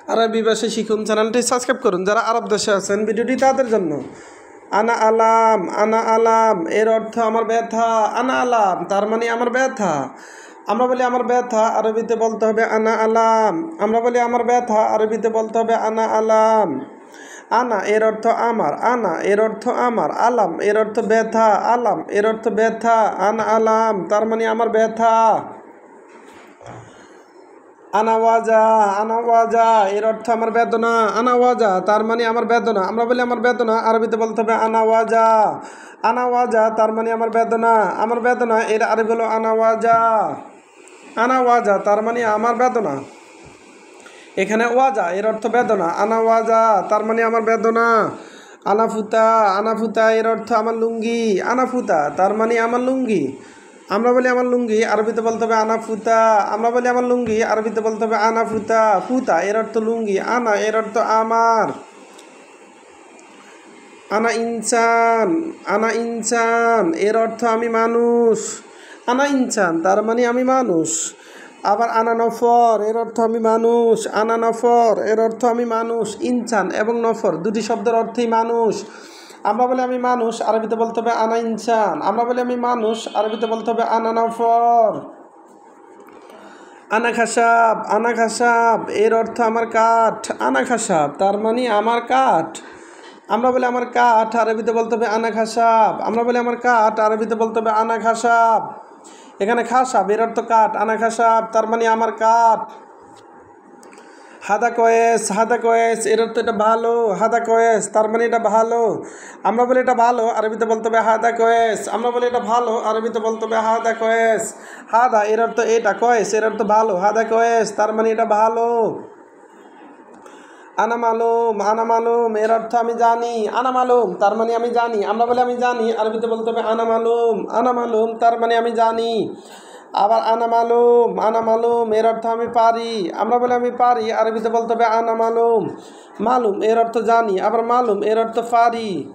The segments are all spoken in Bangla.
আরবি ভাষা শিখুন চ্যানেলটি সাবস্ক্রাইব করুন। যারা আরব দেশে আছেন ভিডিওটি তাদের জন্য। আনা আলাম, আনা আলাম এর অর্থ আমার ব্যথা। আনা আলাম তার মানে আমার ব্যথা। আমরা বলি আমার ব্যথা, আরবিতে বলতে হবে আনা আলাম। আমরা বলি আমার ব্যথা, আরবিতে বলতে হবে আনা আলাম। আনা এর অর্থ আমার, আনা এর অর্থ আমার, আলাম এর অর্থ ব্যথা, আলাম এর অর্থ ব্যথা, আনা আলাম তার মানে আমার ব্যথা। আনাওয়াজা, আনাওয়াজা এর অর্থ আমার বেদনা। আনাওয়াজা তার মানে আমার বেদনা। আমরা বলি আমার বেদনা, আরবিতে বলতে হবে আনাওয়াজা। আনাওয়াজা তার মানে আমার বেদনা। আমার বেদনা এর আরবি হলো আনাওয়াজা। আনাওয়াজা তার মানে আমার বেদনা। এখানে ওয়াজা এর অর্থ বেদনা। আনাওয়াজা তার মানে আমার বেদনা। আনাফুতা, আনাফুতা এর অর্থ আমার লুঙ্গি। আনাফুতা তার মানে আমার লুঙ্গি। আমরা বলি আমার লুঙ্গি, আরবিতে বলতে হবে আনাফুতা। আমরা বলি আমার লুঙ্গি, আরবিতে বলতে হবে আনাফুতা। ফুতা এর অর্থ লুঙ্গি। আনা এর অর্থ আমার। আনা ইনসান, আনা ইনসান এর অর্থ আমি মানুষ। আনা ইনসান তার মানে আমি মানুষ। আবার আনা নফর এর অর্থ আমি মানুষ। আনা নফর এর অর্থ আমি মানুষ। ইনসান এবং নফর দুটি শব্দের অর্থই মানুষ। আমরা বলি আমি মানুষ, আরবিতে বলতে হবে আনা ইনসান। আমরা বলি আমি মানুষ, আরবিতে বলতে হবে আনা নফর। আনা খাসাব, আনা খাসাব এর অর্থ আমার কাঠ। আনা খাসাব তার মানে আমার কাঠ। আমরা বলি আমার কাঠ, আরবিতে বলতে হবে আনা খাসাব। আমরা বলি আমার কাঠ, আরবিতে বলতে হবে আনা খাসাব। এখানে খাসাব এর অর্থ কাঠ, আনা খাসাব তার মানে আমার কাঠ। হাদা কয়েস, হাদা কয়েস এর অর্থ এটা ভালো। হাদা কয়েস তার মানে এটা ভালো। আমরা বলি এটা ভালো, আরবিতে বলতে হবে হাদা কয়েস। আমরা বলি এটা ভালো, আরবিতে বলতে হবে হাদা কয়েস। হাদা এর অর্থ এটা, কয়েস এর অর্থ ভালো। হাদা কয়েস তার মানে এটা ভালো। আনা মালুম, আনা মালুম এর অর্থ আমি জানি। আনা মালুম তার মানে আমি জানি। আমরা বলি আমি জানি, আরবিতে বলতে হবে আনা মালুম। আনা মালুম তার মানে আমি জানি। আবার আনা মালুম, আনা মালুম এর অর্থ আমি পারি। আমরা বলি আমি পারি, আরবিতে বলতে হবে আনা মালুম। মালুম এর অর্থ জানি, আবার মালুম এর অর্থ পারি।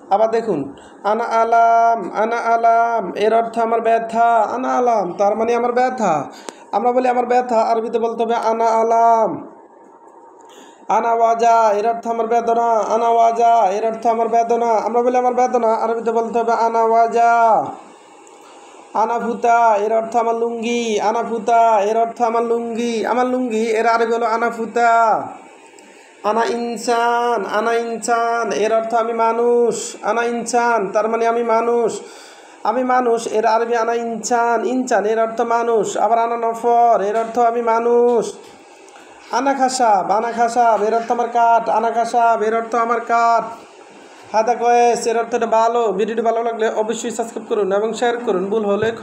আবার দেখুন, আনা আলাম, আনা আলাম এর অর্থ আমার ব্যথা। আনা আলাম তার মানে আমার ব্যথা। আমরা বলি আমার ব্যথা, আরবিতে বলতে হবে আনা আলাম। আনাওয়াজা এর অর্থ আমার বেদনা। আনাওয়াজা এর অর্থ আমার বেদনা। আমরা বলি আমার বেদনা, আরবিতে বলতে হবে আনাওয়াজা। আনাফুতা এর অর্থ আমার লুঙ্গি। আনাফুতা এর অর্থ আমার লুঙ্গি। আমার লুঙ্গি এর আরবি হলো আনাফুতা। আনা ইনসান, আনা ইনসান এর অর্থ আমি মানুষ। আনা ইনসান তার মানে আমি মানুষ। আমি মানুষ এর আরবি আনা ইনসান। ইনসান এর অর্থ মানুষ। আবার আনা নফর এর অর্থ আমি মানুষ। আনা খাসাব, আনা খাসাব এর অর্থ আমার কাঠ। আনা খাসাব এর অর্থ আমার কাঠ। হাদা কয়েস এর অর্থ এটা ভালো। ভিডিওটি ভালো লাগলে অবশ্যই সাবস্ক্রাইব করুন এবং শেয়ার করুন। ভুল হলে ক্ষমা।